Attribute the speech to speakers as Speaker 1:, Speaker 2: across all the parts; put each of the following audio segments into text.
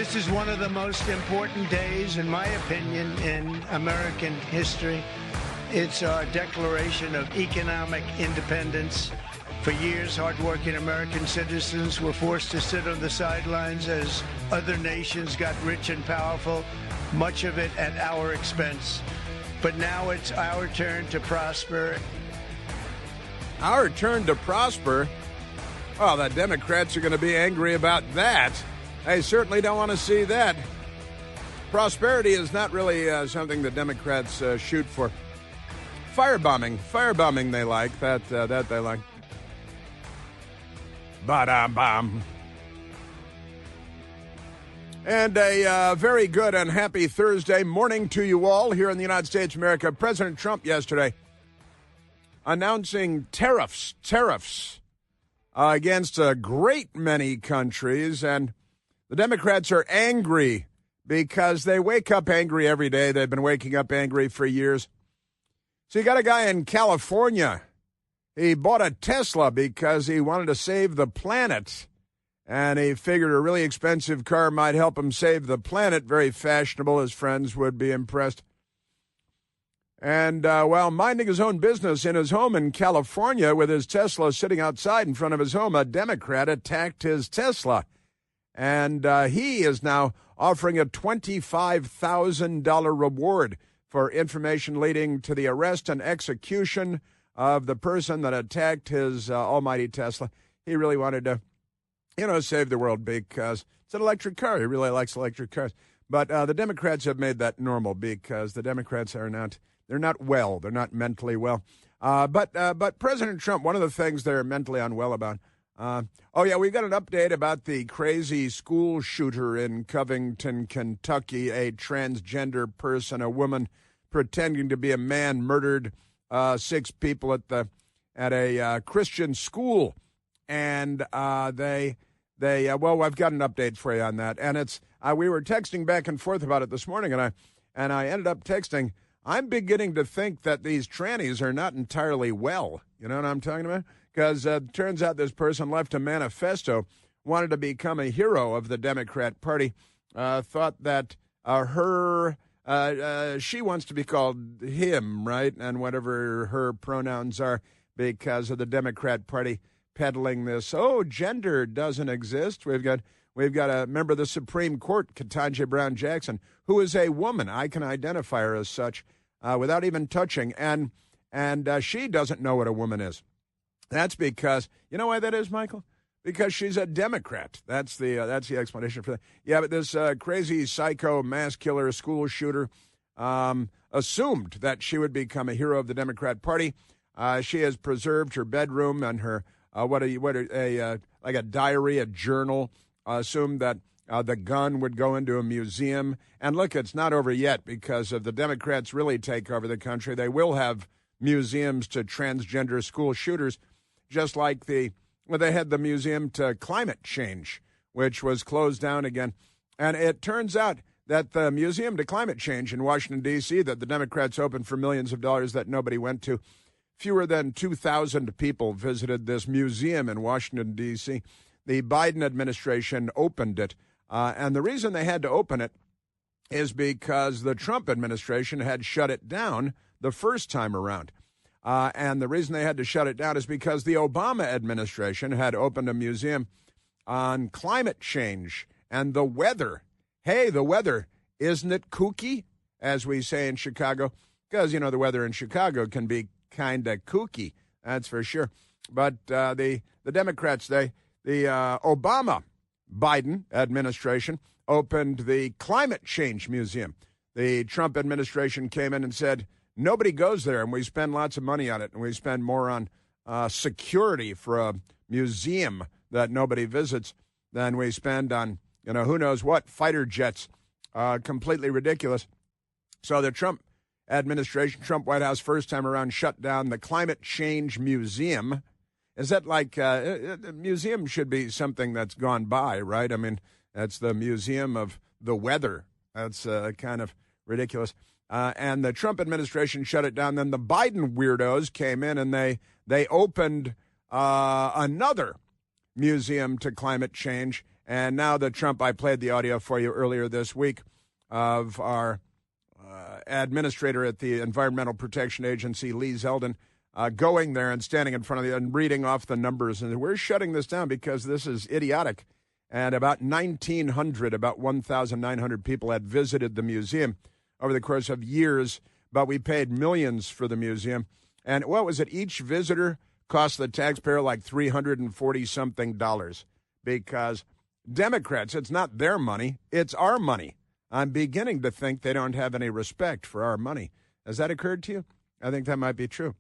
Speaker 1: This is one of the most important days, in my opinion, in American history. It's our declaration of economic independence. For years, hardworking American citizens were forced to sit on the sidelines as other nations got rich and powerful, much of it at our expense. But now it's our turn to prosper.
Speaker 2: Our turn to prosper? Well, the Democrats are going to be angry about that. They certainly don't want to see that. Prosperity is not really something the Democrats shoot for. Firebombing they like. That they like. Ba-dum-bum. And a very good and happy Thursday morning to you all here in the United States of America. President Trump yesterday announcing tariffs against a great many countries, and the Democrats are angry because they wake up angry every day. They've been waking up angry for years. So you got a guy in California. He bought a Tesla because he wanted to save the planet, and he figured a really expensive car might help him save the planet. Very fashionable. His friends would be impressed. And while minding his own business in his home in California with his Tesla sitting outside in front of his home, a Democrat attacked his Tesla. And he is now offering a $25,000 reward for information leading to the arrest and execution of the person that attacked his almighty Tesla. He really wanted to, save the world because it's an electric car. He really likes electric cars. But the Democrats have made that normal because the Democrats are not, they're not well. They're not mentally well. But President Trump, one of the things they're mentally unwell about, we've got an update about the crazy school shooter in Covington, Kentucky, a transgender person, a woman pretending to be a man, murdered 6 people at a Christian school. And I've got an update for you on that. And it's we were texting back and forth about it this morning, and I ended up texting, I'm beginning to think that these trannies are not entirely well. You know what I'm talking about? Because it turns out this person left a manifesto, wanted to become a hero of the Democrat Party, thought that she wants to be called him, right? And whatever her pronouns are, because of the Democrat Party peddling this, gender doesn't exist. We've got a member of the Supreme Court, Ketanji Brown Jackson, who is a woman. I can identify her as such without even touching. And she doesn't know what a woman is. That's because, you know why that is, Michael? Because she's a Democrat. That's the explanation for that. Yeah, but this crazy psycho mass killer school shooter assumed that she would become a hero of the Democrat Party. She has preserved her bedroom and her a diary, a journal. Assumed that the gun would go into a museum. And look, it's not over yet because if the Democrats really take over the country, they will have museums to transgender school shooters, just like they had the museum to climate change, which was closed down again. And it turns out that the museum to climate change in Washington, D.C., that the Democrats opened for millions of dollars that nobody went to, fewer than 2,000 people visited this museum in Washington, D.C. The Biden administration opened it. And the reason they had to open it is because the Trump administration had shut it down the first time around. And the reason they had to shut it down is because the Obama administration had opened a museum on climate change and the weather. Hey, the weather, isn't it kooky, as we say in Chicago? Because, the weather in Chicago can be kind of kooky, that's for sure. But the Democrats, the Obama-Biden administration opened the Climate Change Museum. The Trump administration came in and said, nobody goes there, and we spend lots of money on it, and we spend more on security for a museum that nobody visits than we spend on, who knows what, fighter jets. Completely ridiculous. So the Trump administration, Trump White House, first time around, shut down the Climate Change Museum. Is that like a museum should be something that's gone by, right? I mean, that's the Museum of the Weather. That's kind of ridiculous. And the Trump administration shut it down. Then the Biden weirdos came in and they opened another museum to climate change. And now the Trump, I played the audio for you earlier this week of our administrator at the Environmental Protection Agency, Lee Zeldin, going there and standing in front of you and reading off the numbers. And we're shutting this down because this is idiotic. And about 1,900 people had visited the museum over the course of years, but we paid millions for the museum. And what was it? Each visitor cost the taxpayer like $340-something because Democrats, it's not their money, it's our money. I'm beginning to think they don't have any respect for our money. Has that occurred to you? I think that might be true.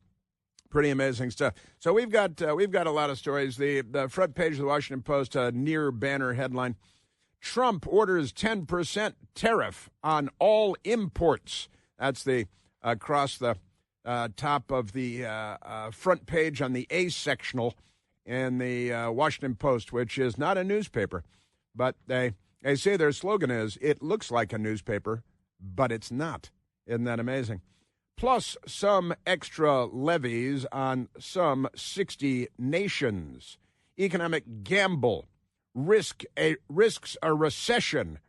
Speaker 2: Pretty amazing stuff. So we've got a lot of stories. The front page of the Washington Post, a near banner headline: Trump orders 10% tariff on all imports. That's the across the top of the front page on the A sectional in the Washington Post, which is not a newspaper, but they say their slogan is, "It looks like a newspaper, but it's not." Isn't that amazing? Plus some extra levies on some 60 nations. Economic gamble risks a recession,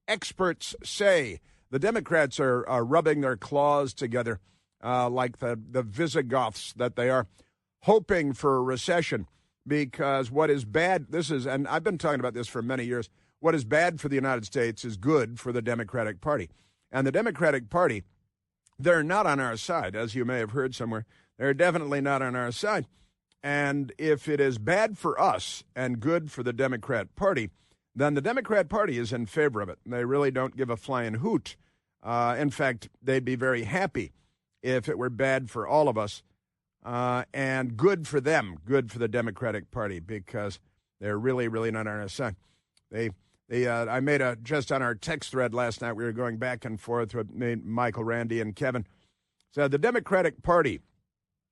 Speaker 2: experts say. The Democrats are rubbing their claws together like the Visigoths that they are, hoping for a recession because what is bad, and I've been talking about this for many years, what is bad for the United States is good for the Democratic Party. And the Democratic Party, they're not on our side, as you may have heard somewhere. They're definitely not on our side. And if it is bad for us and good for the Democrat Party, then the Democrat Party is in favor of it. They really don't give a flying hoot. In fact, they'd be very happy if it were bad for all of us and good for them, good for the Democratic Party, because they're really, really not on our side. I made just on our text thread last night, we were going back and forth with me, Michael, Randy, and Kevin. So the Democratic Party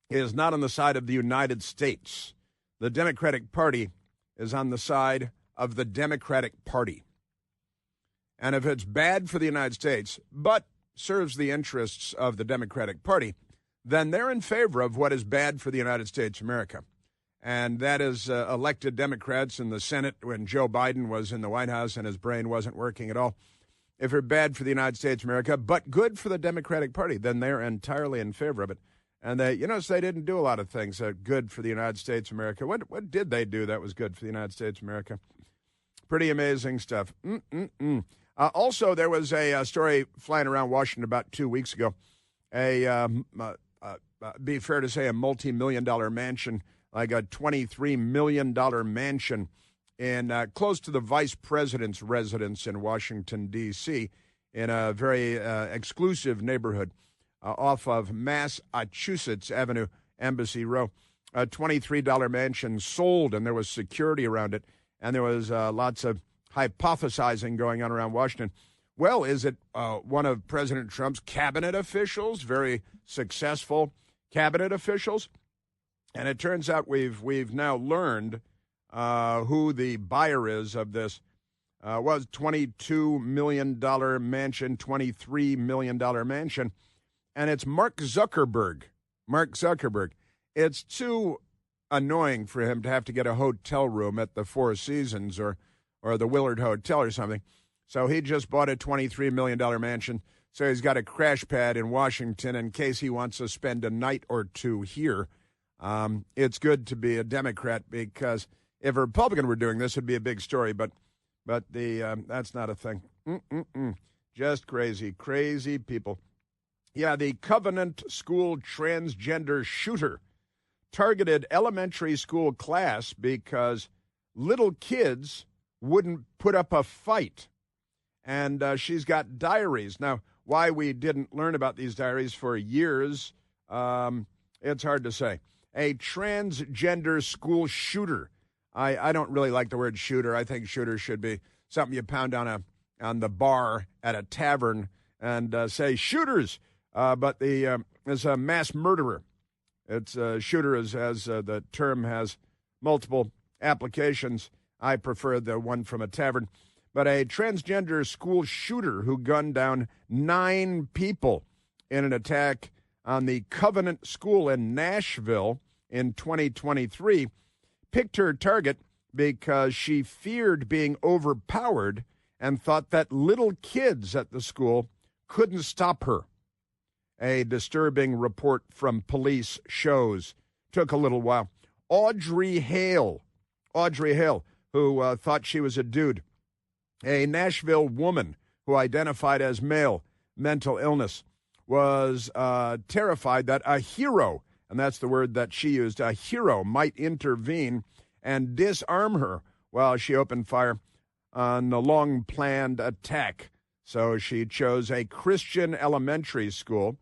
Speaker 2: is not on the side of the United States. The Democratic Party is on the side of the Democratic Party. And if it's bad for the United States, but serves the interests of the Democratic Party, then they're in favor of what is bad for the United States of America. And that is elected Democrats in the Senate when Joe Biden was in the White House and his brain wasn't working at all. If it's bad for the United States of America, but good for the Democratic Party, then they're entirely in favor of it. And they didn't do a lot of things good for the United States of America. What did they do that was good for the United States of America? Pretty amazing stuff. Also, there was a story flying around Washington about 2 weeks ago. Be fair to say, a multi-million-dollar mansion, like a $23 million mansion in close to the vice president's residence in Washington, D.C., in a very exclusive neighborhood off of Massachusetts Avenue, Embassy Row. A $23 mansion sold, and there was security around it, and there was lots of hypothesizing going on around Washington. Well, is it one of President Trump's cabinet officials, very successful cabinet officials? And it turns out we've now learned who the buyer is of this was $22 million mansion, $23 million mansion, and it's Mark Zuckerberg. Mark Zuckerberg. It's too annoying for him to have to get a hotel room at the Four Seasons or the Willard Hotel or something. So he just bought a $23 million mansion. So he's got a crash pad in Washington in case he wants to spend a night or two here. It's good to be a Democrat because if a Republican were doing this, it'd be a big story. But that's not a thing. Just crazy people. Yeah, the Covenant School transgender shooter targeted elementary school class because little kids wouldn't put up a fight. And she's got diaries. Now, why we didn't learn about these diaries for years, it's hard to say. A transgender school shooter. I don't really like the word shooter. I think shooter should be something you pound on the bar at a tavern and say shooters. But it's a mass murderer. It's shooter as the term has multiple applications. I prefer the one from a tavern. But a transgender school shooter who gunned down 9 people in an attack on the Covenant School in Nashville in 2023 picked her target because she feared being overpowered and thought that little kids at the school couldn't stop her. A disturbing report from police shows. Took a little while. Audrey Hale, who thought she was a dude. A Nashville woman who identified as male, mental illness, was terrified that a hero, and that's the word that she used, a hero might intervene and disarm her while she opened fire on the long-planned attack. So she chose a Christian elementary school,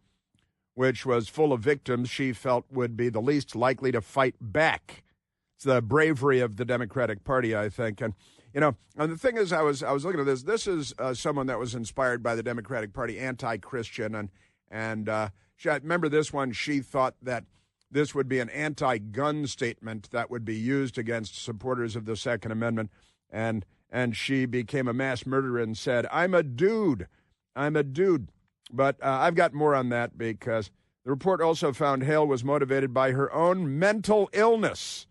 Speaker 2: which was full of victims she felt would be the least likely to fight back. It's the bravery of the Democratic Party, I think. And, you know, and the thing is, I was looking at this. This is someone that was inspired by the Democratic Party, anti-Christian. And I remember this one. She thought that this would be an anti-gun statement that would be used against supporters of the Second Amendment. And she became a mass murderer and said, I'm a dude. But I've got more on that because the report also found Hale was motivated by her own mental illness.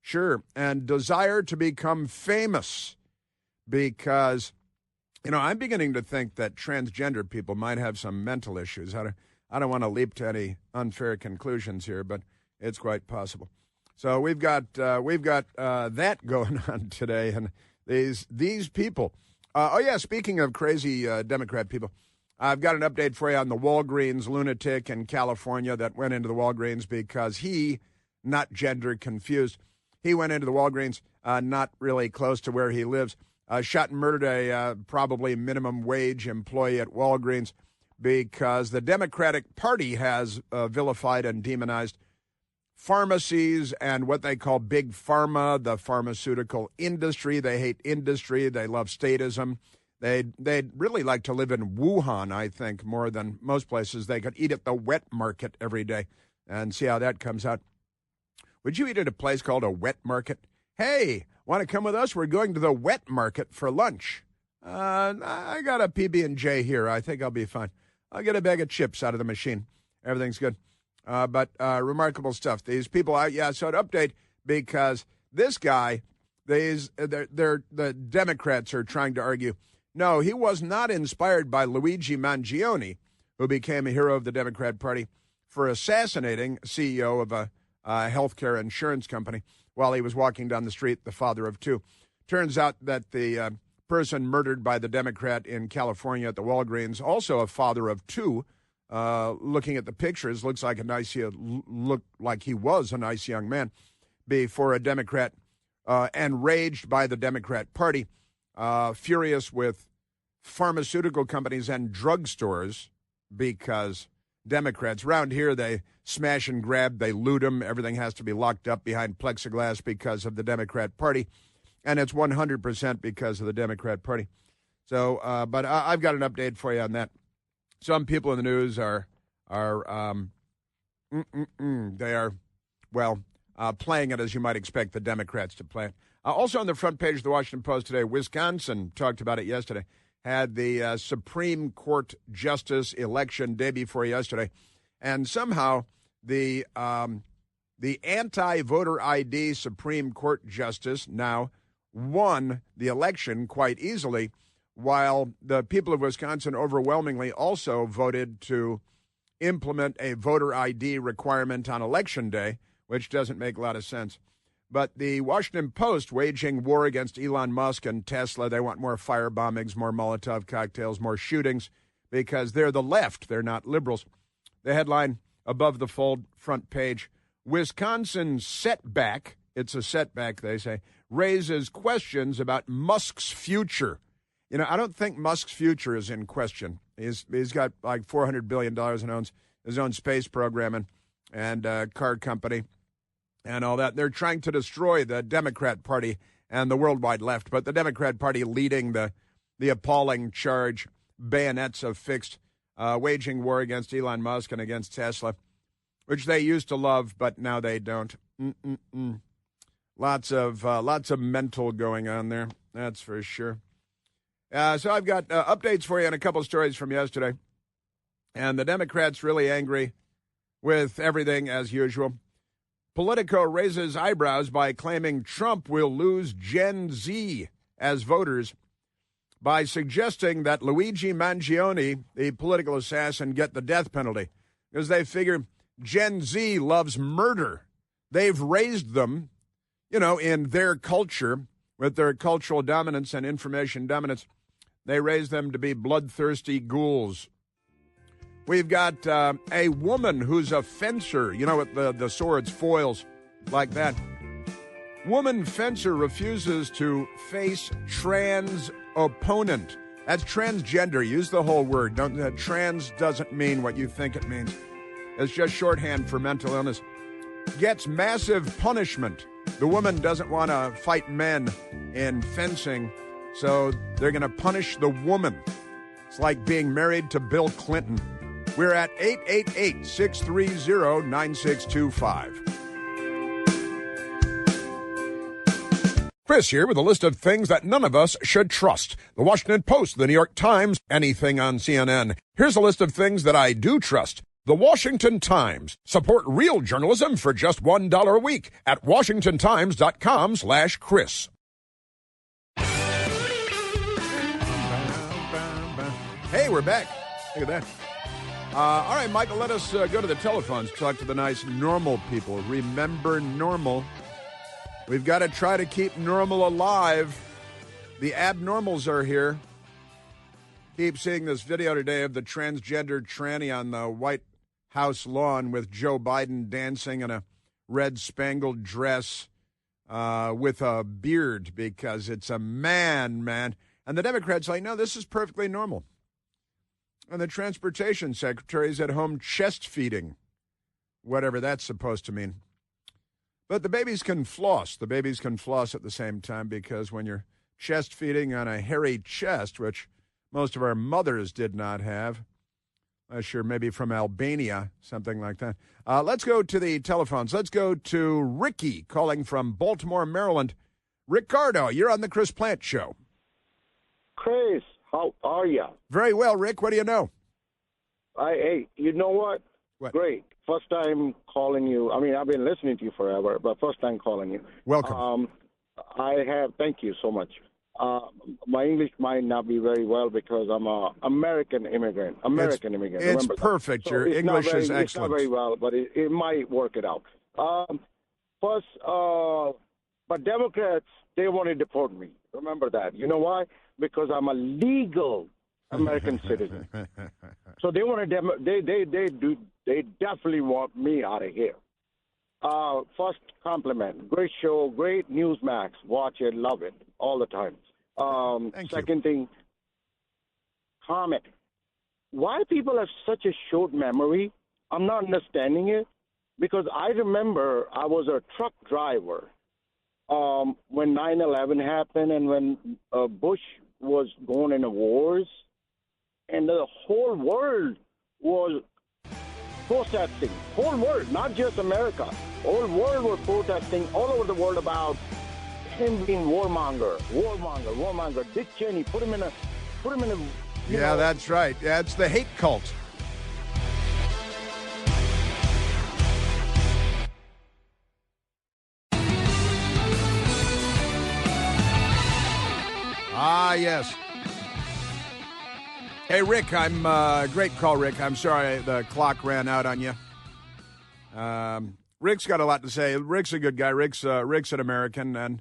Speaker 2: Sure, and desire to become famous because, you know, I'm beginning to think that transgender people might have some mental issues. I don't want to leap to any unfair conclusions here, but it's quite possible. So we've got that going on today, and these people. Speaking of crazy Democrat people, I've got an update for you on the Walgreens lunatic in California that went into the Walgreens because he, not gender confused, he went into the Walgreens not really close to where he lives, shot and murdered a probably minimum wage employee at Walgreens because the Democratic Party has vilified and demonized pharmacies and what they call big pharma, the pharmaceutical industry. They hate industry. They love statism. They'd really like to live in Wuhan, I think, more than most places. They could eat at the wet market every day and see how that comes out. Would you eat at a place called a wet market? Hey, want to come with us? We're going to the wet market for lunch. I got a PB&J here. I think I'll be fine. I'll get a bag of chips out of the machine. Everything's good. But remarkable stuff. These people, so an update because this guy, the Democrats are trying to argue, no, he was not inspired by Luigi Mangione, who became a hero of the Democrat Party for assassinating CEO of a healthcare insurance company while he was walking down the street, the father of two. Turns out that the person murdered by the Democrat in California at the Walgreens, also a father of two, looking at the pictures, looked like he was a nice young man before a Democrat, enraged by the Democrat Party, furious with pharmaceutical companies and drugstores because Democrats around here, they smash and grab, they loot them. Everything has to be locked up behind plexiglass because of the Democrat Party, and it's 100% because of the Democrat Party. So, but I've got an update for you on that. Some people in the news are playing it as you might expect the Democrats to play it. Also on the front page of the Washington Post today, Wisconsin, talked about it yesterday, had the Supreme Court justice election day before yesterday, and somehow the anti-voter ID Supreme Court justice now won the election quite easily, while the people of Wisconsin overwhelmingly also voted to implement a voter ID requirement on Election Day, which doesn't make a lot of sense. But the Washington Post waging war against Elon Musk and Tesla. They want more fire bombings, more Molotov cocktails, more shootings, because they're the left. They're not liberals. The headline above the fold, front page, Wisconsin setback, it's a setback, they say, raises questions about Musk's future. You know, I don't think Musk's future is in question. He's got like $400 billion and owns his own space program and car company and all that. They're trying to destroy the Democrat Party and the worldwide left, but the Democrat Party leading the appalling charge, bayonets affixed, waging war against Elon Musk and against Tesla, which they used to love, but now they don't. Lots of mental going on there, that's for sure. So I've got updates for you on a couple stories from yesterday. And the Democrats really angry with everything as usual. Politico raises eyebrows by claiming Trump will lose Gen Z as voters by suggesting that Luigi Mangione, the political assassin, get the death penalty because they figure Gen Z loves murder. They've raised them, in their culture with their cultural dominance and information dominance. They raise them to be bloodthirsty ghouls. We've got a woman who's a fencer, with the swords, foils, like that. Woman fencer refuses to face trans opponent. That's transgender. Use the whole word. Trans doesn't mean what you think it means. It's just shorthand for mental illness. Gets massive punishment. The woman doesn't want to fight men in fencing, so they're going to punish the woman. It's like being married to Bill Clinton. We're at 888-630-9625. Chris here with a list of things that none of us should trust. The Washington Post, the New York Times, anything on CNN. Here's a list of things that I do trust. The Washington Times. Support real journalism for just $1 a week at washingtontimes.com/Chris. Hey, we're back. Look at that. All right, Michael, let us go to the telephones, talk to the nice normal people. Remember normal. We've got to try to keep normal alive. The abnormals are here. Keep seeing this video today of the transgender tranny on the White House lawn with Joe Biden dancing in a red spangled dress with a beard because it's a man. And the Democrats are like, no, this is perfectly normal. And the transportation secretary is at home chest feeding, whatever that's supposed to mean. But the babies can floss. The babies can floss at the same time because when you're chest feeding on a hairy chest, which most of our mothers did not have, unless you're maybe from Albania, something like that. Let's go to the telephones. Let's go to Ricky calling from Baltimore, Maryland. Ricardo, you're on the Chris Plante Show.
Speaker 3: Chris, how are you?
Speaker 2: Very well, Rick. What do you know?
Speaker 3: Hey, you know what? Great. First time calling you. I mean, I've been listening to you forever, but first time calling you.
Speaker 2: Welcome.
Speaker 3: Thank you so much. My English might not be very well because I'm an American immigrant.
Speaker 2: It's perfect. So your English is excellent. It's
Speaker 3: not very well, but it might work it out. But Democrats, they want to deport me. Remember that. You know why? Because I'm a legal American citizen. So they want to they definitely want me out of here. First compliment. Great show, great Newsmax. Watch it, love it all the time. Second thing, comment. Why people have such a short memory? I'm not understanding it because I remember I was a truck driver when 9/11 happened and when Bush was going into wars, and the whole world was protesting. Whole world, not just America. Whole world was protesting all over the world about him being warmonger. Dick Cheney, put him in a.
Speaker 2: Yeah, that's right. Yeah, it's the hate cult. Ah, yes. Hey, Rick, great call, Rick. I'm sorry the clock ran out on you. Rick's got a lot to say. Rick's a good guy. Rick's an American and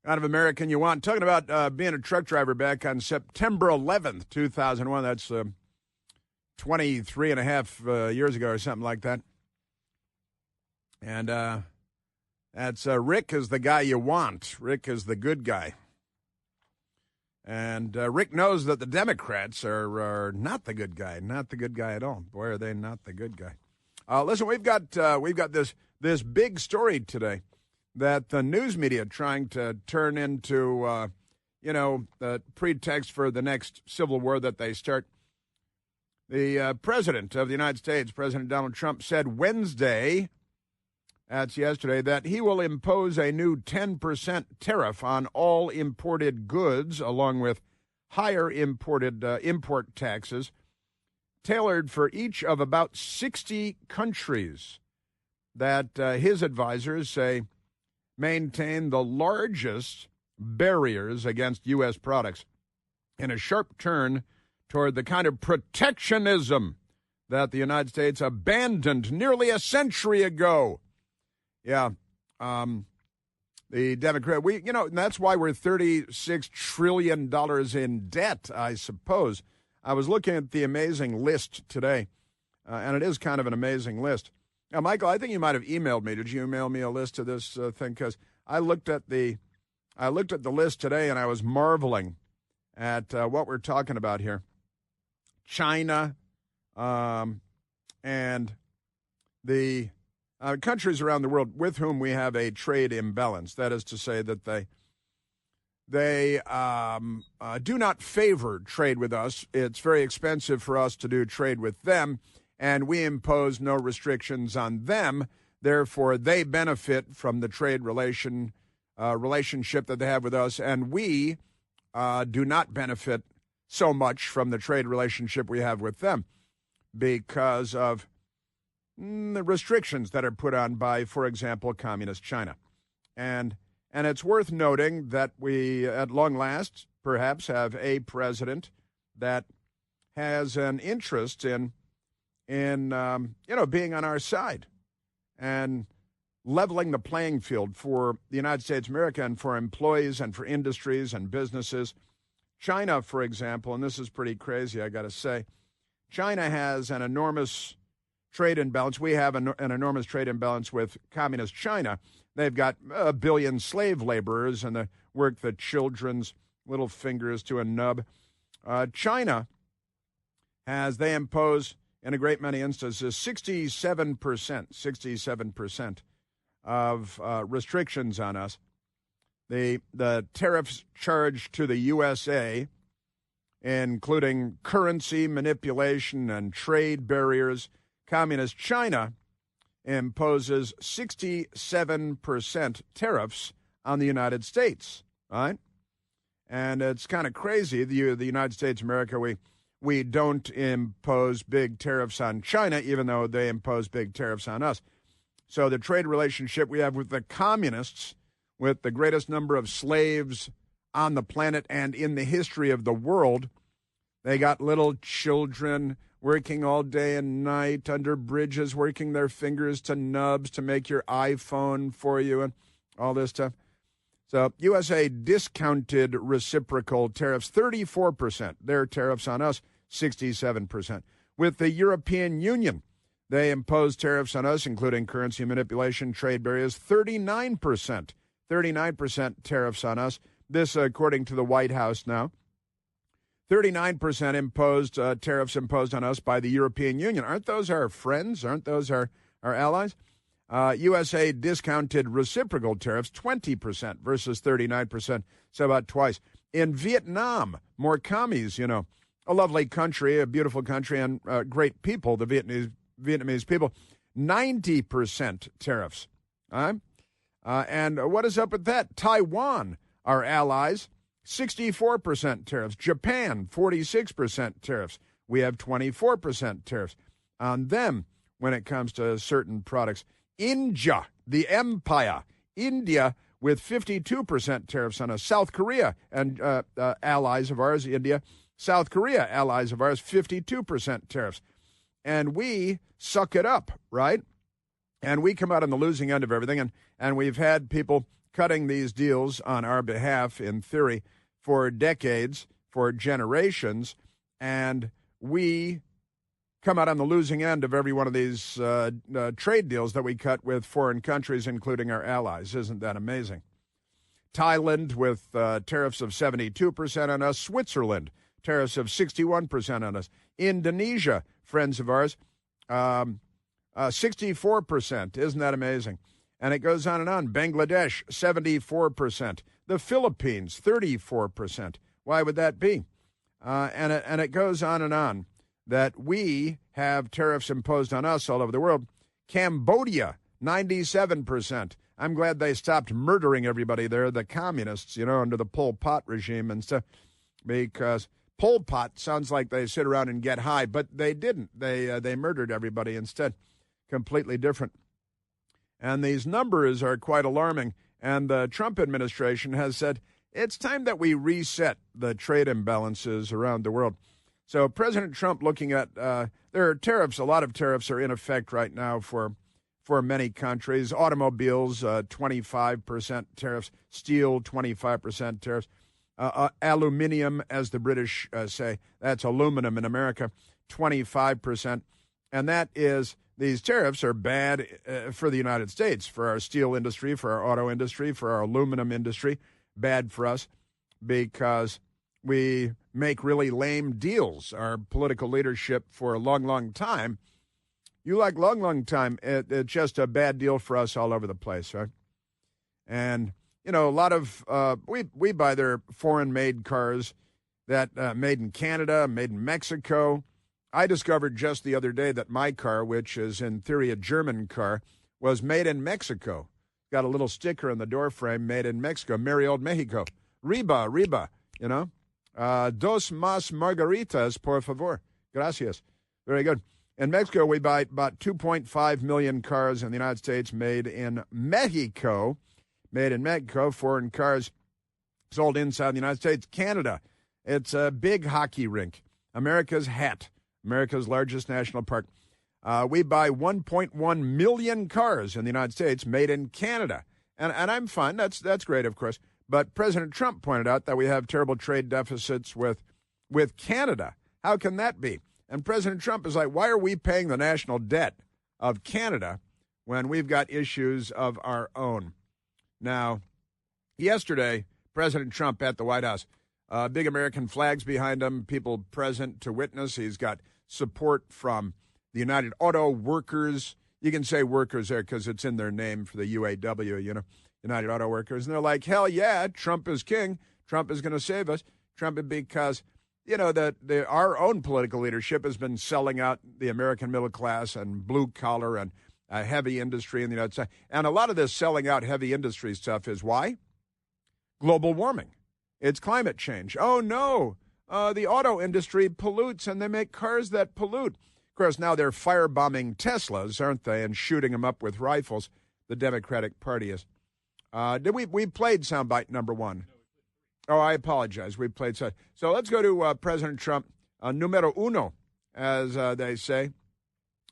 Speaker 2: kind of American you want. Talking about being a truck driver back on September 11th, 2001. That's 23 and a half years ago or something like that. And that's Rick is the guy you want. Rick is the good guy. And Rick knows that the Democrats are not the good guy, not the good guy at all. Boy, are they not the good guy. Listen, we've got this big story today that the news media trying to turn into, the pretext for the next civil war that they start. The president of the United States, President Donald Trump, said Wednesday, that's yesterday, that he will impose a new 10% tariff on all imported goods, along with higher import taxes, tailored for each of about 60 countries. that his advisors say maintain the largest barriers against U.S. products in a sharp turn toward the kind of protectionism that the United States abandoned nearly a century ago. Yeah. The Democrat, and that's why we're $36 trillion in debt, I suppose. I was looking at the amazing list today, and it is kind of an amazing list. Now, Michael, I think you might have emailed me. Did you email me a list of this thing? Because I looked at the list today, and I was marveling at what we're talking about here. China, and the countries around the world with whom we have a trade imbalance. That is to say that they do not favor trade with us. It's very expensive for us to do trade with them, and we impose no restrictions on them. Therefore, they benefit from the trade relationship that they have with us, and we do not benefit so much from the trade relationship we have with them because of the restrictions that are put on by, for example, communist China. And it's worth noting that we, at long last, perhaps have a president that has an interest in being on our side and leveling the playing field for the United States of America and for employees and for industries and businesses. China, for example, and this is pretty crazy, I got to say, China has an enormous trade imbalance. We have an enormous trade imbalance with communist China. They've got 1 billion slave laborers and they work the children's little fingers to a nub. China they impose, in a great many instances, 67% of restrictions on us. The tariffs charged to the USA, including currency manipulation and trade barriers, communist China imposes 67% tariffs on the United States, right? And it's kind of crazy. The United States of America, we don't impose big tariffs on China, even though they impose big tariffs on us. So the trade relationship we have with the communists, with the greatest number of slaves on the planet and in the history of the world, they got little children working all day and night under bridges, working their fingers to nubs to make your iPhone for you and all this stuff. So USA discounted reciprocal tariffs 34%. Their tariffs on us, 67%. With the European Union, they imposed tariffs on us, including currency manipulation, trade barriers, 39%. 39% tariffs on us. This, according to the White House now. 39% imposed tariffs imposed on us by the European Union. Aren't those our friends? Aren't those our allies? USA discounted reciprocal tariffs 20% versus 39%, so about twice. In Vietnam, more commies, a lovely country, a beautiful country, and great people, the Vietnamese people, 90% tariffs. And what is up with that? Taiwan, our allies, 64% tariffs. Japan, 46% tariffs. We have 24% tariffs on them when it comes to certain products. India, the empire, India with 52% tariffs on us. South Korea and allies of ours, India, South Korea, allies of ours, 52% tariffs. And we suck it up, right? And we come out on the losing end of everything. And we've had people cutting these deals on our behalf, in theory, for decades, for generations. And we come out on the losing end of every one of these trade deals that we cut with foreign countries, including our allies. Isn't that amazing? Thailand with tariffs of 72% on us. Switzerland, tariffs of 61% on us. Indonesia, friends of ours, 64%. Isn't that amazing? And it goes on and on. Bangladesh, 74%. The Philippines, 34%. Why would that be? And it goes on and on, that we have tariffs imposed on us all over the world. Cambodia, 97%. I'm glad they stopped murdering everybody there, the communists, under the Pol Pot regime and stuff, because Pol Pot sounds like they sit around and get high, but they didn't. They murdered everybody instead. Completely different. And these numbers are quite alarming. And the Trump administration has said it's time that we reset the trade imbalances around the world. So President Trump looking at there are tariffs. A lot of tariffs are in effect right now for many countries. Automobiles, 25% tariffs. Steel, 25% tariffs. Aluminium, as the British say, that's aluminum in America, 25%. And that is, these tariffs are bad for the United States, for our steel industry, for our auto industry, for our aluminum industry. Bad for us because we make really lame deals. Our political leadership for a long, long time, you like long time, it's just a bad deal for us all over the place, right? And, you know, a lot of, we buy their foreign-made cars that made in Canada, made in Mexico. I discovered just the other day that my car, which is in theory a German car, was made in Mexico. Got a little sticker on the door frame, made in Mexico, Merry Old Mexico. Riba, you know. Dos más margaritas, por favor. Gracias. Very good. In Mexico, we buy about 2.5 million cars in the United States made in Mexico. Made in Mexico, foreign cars sold inside the United States. Canada, it's a big hockey rink. America's hat, America's largest national park. We buy 1.1 million cars in the United States made in Canada. And I'm fine. That's great, of course. But President Trump pointed out that we have terrible trade deficits with Canada. How can that be? And President Trump is like, why are we paying the national debt of Canada when we've got issues of our own? Now, yesterday, President Trump at the White House, big American flags behind him, people present to witness. He's got support from the United Auto Workers. You can say workers there because it's in their name for the UAW, you know, United Auto Workers. And they're like, hell yeah, Trump is king. Trump is going to save us. Trump, because, you know, our own political leadership has been selling out the American middle class and blue collar and heavy industry in the United States. And a lot of this selling out heavy industry stuff is why? Global warming. It's climate change. Oh, no, the auto industry pollutes and they make cars that pollute. Of course, now they're firebombing Teslas, aren't they, and shooting them up with rifles. The Democratic Party is. We played soundbite number one? Oh, I apologize. We played so let's go to President Trump, numero uno, as they say.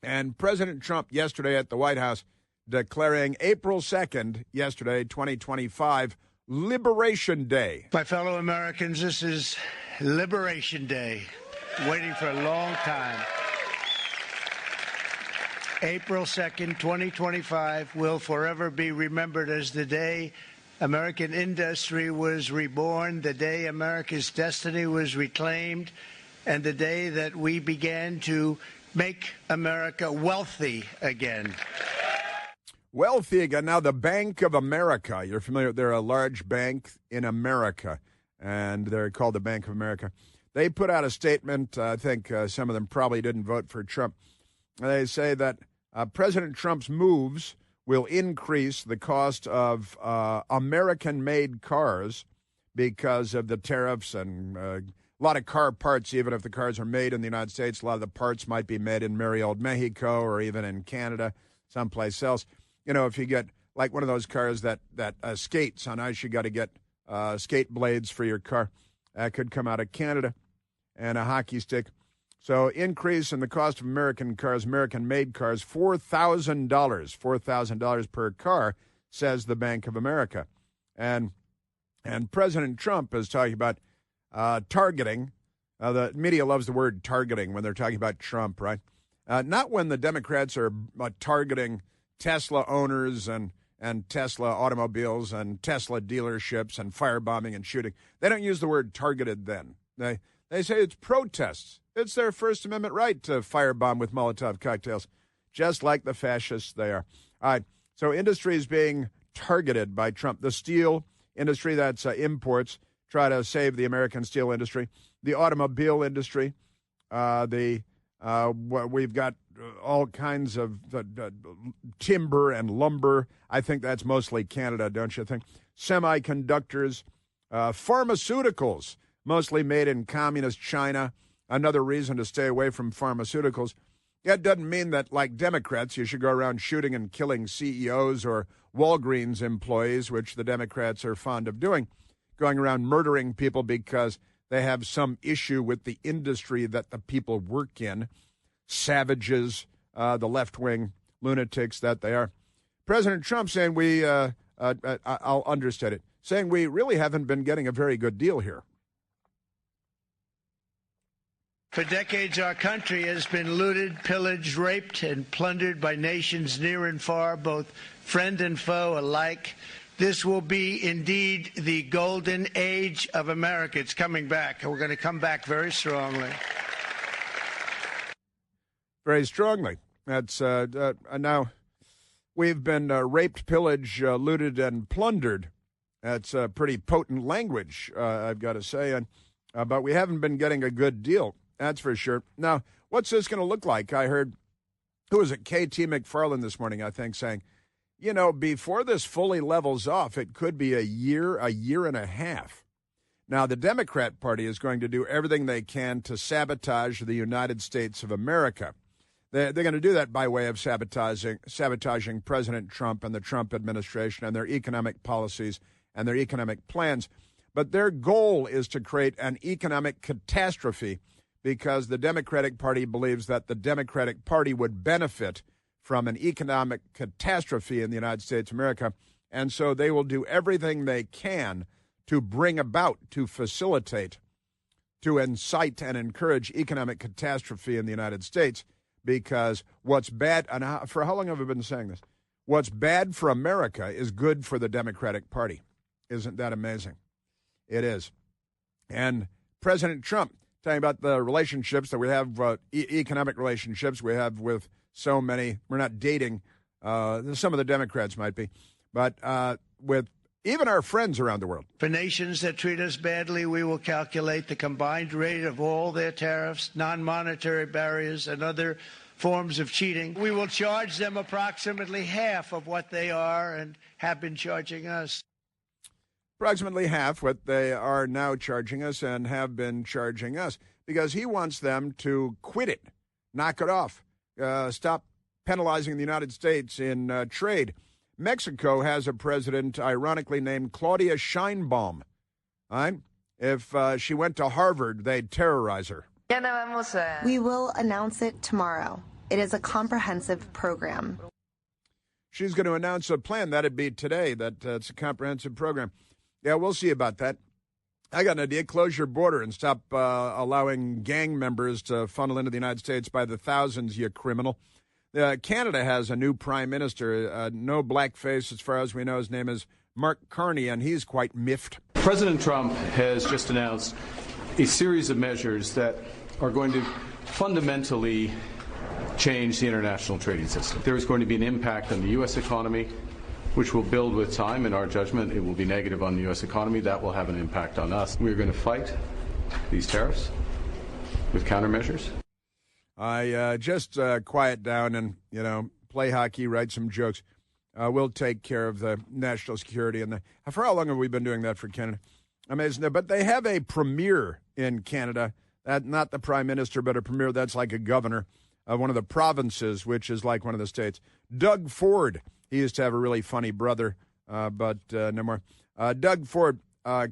Speaker 2: And President Trump yesterday at the White House declaring April 2nd, yesterday, 2025, Liberation Day.
Speaker 1: My fellow Americans, this is Liberation Day. Waiting for a long time. April 2nd, 2025 will forever be remembered as the day American industry was reborn, the day America's destiny was reclaimed, and the day that we began to make America wealthy again.
Speaker 2: Wealthy again. Now, the Bank of America, you're familiar, they're a large bank in America, and they're called the Bank of America. They put out a statement. I think some of them probably didn't vote for Trump. They say that President Trump's moves will increase the cost of American-made cars because of the tariffs and a lot of car parts, even if the cars are made in the United States. A lot of the parts might be made in merry old Mexico or even in Canada, someplace else. You know, if you get like one of those cars that skates on ice, you got to get skate blades for your car. That could come out of Canada, and a hockey stick. So increase in the cost of American cars, American-made cars, $4,000 per car, says the Bank of America. And President Trump is talking about targeting. The media loves the word targeting when they're talking about Trump, right? Not when the Democrats are targeting Tesla owners and Tesla automobiles and Tesla dealerships and firebombing and shooting. They don't use the word targeted then. They say it's protests. It's their First Amendment right to firebomb with Molotov cocktails, just like the fascists they are. All right, so industry is being targeted by Trump. The steel industry, that's imports, try to save the American steel industry. The automobile industry, we've got all kinds of timber and lumber. I think that's mostly Canada, don't you think? Semiconductors, pharmaceuticals, mostly made in communist China. Another reason to stay away from pharmaceuticals. That doesn't mean that, like Democrats, you should go around shooting and killing CEOs or Walgreens employees, which the Democrats are fond of doing, going around murdering people because they have some issue with the industry that the people work in. Savages, the left-wing lunatics that they are. President Trump saying I'll understate it, saying we really haven't been getting a very good deal here.
Speaker 1: For decades, our country has been looted, pillaged, raped, and plundered by nations near and far, both friend and foe alike. This will be indeed the golden age of America. It's coming back, and we're going to come back very strongly.
Speaker 2: Very strongly. That's now we've been raped, pillaged, looted, and plundered. That's pretty potent language, I've got to say, but we haven't been getting a good deal. That's for sure. Now, what's this going to look like? I heard, who was it, K.T. McFarland this morning, I think, saying, before this fully levels off, it could be a year and a half. Now, the Democrat Party is going to do everything they can to sabotage the United States of America. They're going to do that by way of sabotaging President Trump and the Trump administration and their economic policies and their economic plans. But their goal is to create an economic catastrophe because the Democratic Party believes that the Democratic Party would benefit from an economic catastrophe in the United States of America. And so they will do everything they can to bring about, to facilitate, to incite and encourage economic catastrophe in the United States. Because what's bad, and for how long have I been saying this? What's bad for America is good for the Democratic Party. Isn't that amazing? It is. And President Trump, talking about the relationships that we have, economic relationships we have with so many. We're not dating. Some of the Democrats might be. But with even our friends around the world.
Speaker 1: For nations that treat us badly, we will calculate the combined rate of all their tariffs, non-monetary barriers, and other forms of cheating. We will charge them approximately half of what they are and have been charging us.
Speaker 2: Approximately half what they are now charging us and have been charging us, because he wants them to quit it, knock it off, stop penalizing the United States in trade. Mexico has a president, ironically named Claudia Sheinbaum. Right? If she went to Harvard, they'd terrorize her.
Speaker 4: We will announce it tomorrow. It is a comprehensive program.
Speaker 2: She's going to announce a plan. That'd be today. That's a comprehensive program. Yeah, we'll see about that. I got an idea. Close your border and stop allowing gang members to funnel into the United States by the thousands, you criminal. Canada has a new prime minister, no blackface as far as we know. His name is Mark Carney, and he's quite miffed.
Speaker 5: President Trump has just announced a series of measures that are going to fundamentally change the international trading system. There is going to be an impact on the U.S. economy, which will build with time. In our judgment, it will be negative on the U.S. economy. That will have an impact on us. We're going to fight these tariffs with countermeasures.
Speaker 2: I just quiet down and, play hockey, write some jokes. We'll take care of the national security. And for how long have we been doing that for Canada? Amazing. But they have a premier in Canada, not the prime minister, but a premier that's like a governor of one of the provinces, which is like one of the states. Doug Ford. He used to have a really funny brother, but no more. Doug Ford,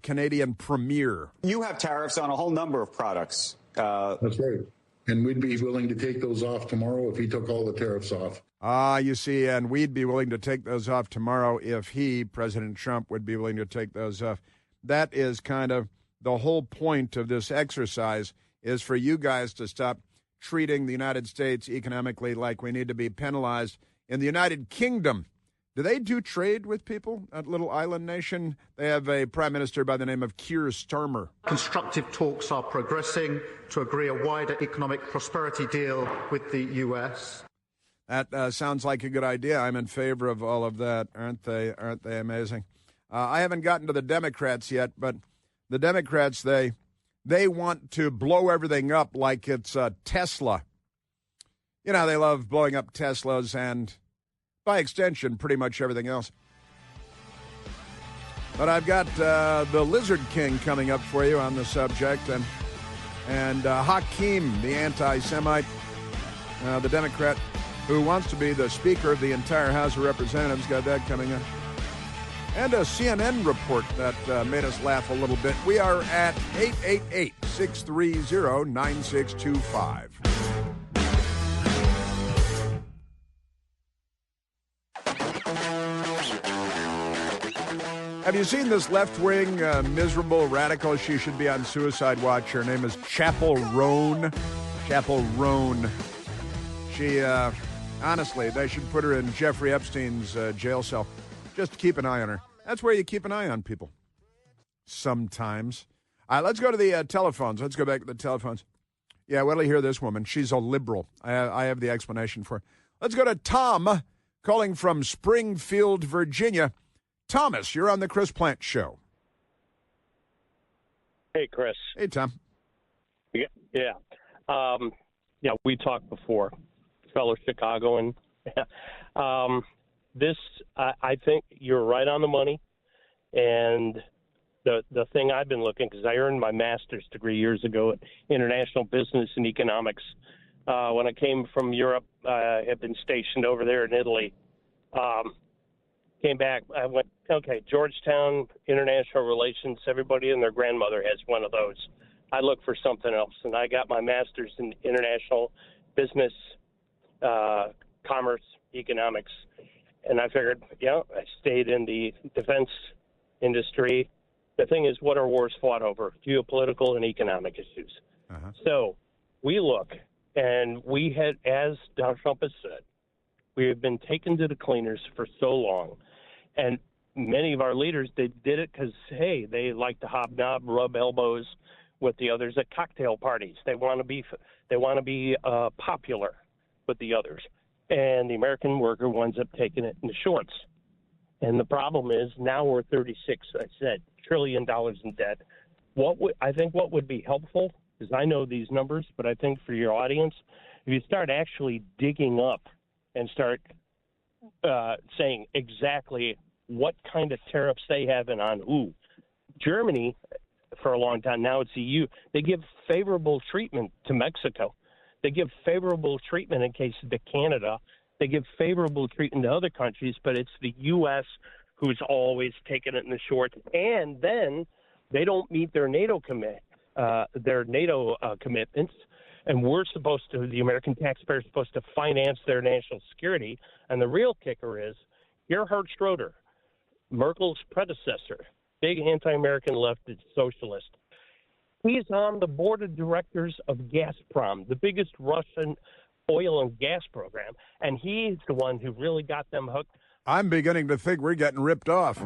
Speaker 2: Canadian premier.
Speaker 6: You have tariffs on a whole number of products.
Speaker 7: That's right. And we'd be willing to take those off tomorrow if he took all the tariffs off.
Speaker 2: You see, and we'd be willing to take those off tomorrow if he, President Trump, would be willing to take those off. That is kind of the whole point of this exercise, is for you guys to stop treating the United States economically like we need to be penalized. In the United Kingdom, do they do trade with people, that little island nation? They have a prime minister by the name of Keir Starmer.
Speaker 8: Constructive talks are progressing to agree a wider economic prosperity deal with the U.S.
Speaker 2: That sounds like a good idea. I'm in favor of all of that. Aren't they amazing? I haven't gotten to the Democrats yet, but the Democrats, they want to blow everything up like it's Tesla. They love blowing up Teslas and, by extension, pretty much everything else. But I've got the Lizard King coming up for you on the subject, and Hakeem, the anti-Semite, The Democrat who wants to be the Speaker of the entire House of Representatives got that coming up. And a CNN report that made us laugh a little bit. We are at 888-630-9625. Have you seen this left-wing miserable radical? She should be on suicide watch. Her name is Chappell Roan. Chappell Roan. She, honestly, they should put her in Jeffrey Epstein's jail cell. Just keep an eye on her. That's where you keep an eye on people. Sometimes. Let's go to the telephones. Let's go back to the telephones. Yeah, wait till you hear this woman. She's a liberal. I have the explanation for her. Let's go to Tom, calling from Springfield, Virginia. Thomas, you're on the Chris Plante Show.
Speaker 9: Hey, Chris.
Speaker 2: Hey, Tom.
Speaker 9: Yeah. We talked before. Fellow Chicagoan. I think you're right on the money. And the thing I've been looking, because I earned my master's degree years ago at international business and economics. When I came from Europe, I had been stationed over there in Italy. Came back, I went, okay, Georgetown, international relations, everybody and their grandmother has one of those. I look for something else, and I got my master's in international business, commerce, economics, and I figured, I stayed in the defense industry. The thing is, what are wars fought over? Geopolitical and economic issues. Uh-huh. So we look, and we had, as Donald Trump has said, we have been taken to the cleaners for so long. And many of our leaders, they did it because, hey, they like to hobnob, rub elbows with the others at cocktail parties. They want to be popular with the others. And the American worker winds up taking it in the shorts. And the problem is now we're $36 trillion in debt. What would be helpful, because I know these numbers, but I think for your audience, if you start actually digging up and start saying exactly what kind of tariffs they have and on who. Germany, for a long time, now it's EU, they give favorable treatment to Mexico. They give favorable treatment in case to Canada. They give favorable treatment to other countries, but it's the U.S. who's always taking it in the short. And then they don't meet their NATO commitments. And we're supposed to, the American taxpayer is supposed to finance their national security. And the real kicker is, Gerhard Schroeder, Merkel's predecessor, big anti-American leftist socialist. He's on the board of directors of Gazprom, the biggest Russian oil and gas program. And he's the one who really got them hooked.
Speaker 2: I'm beginning to think we're getting ripped off.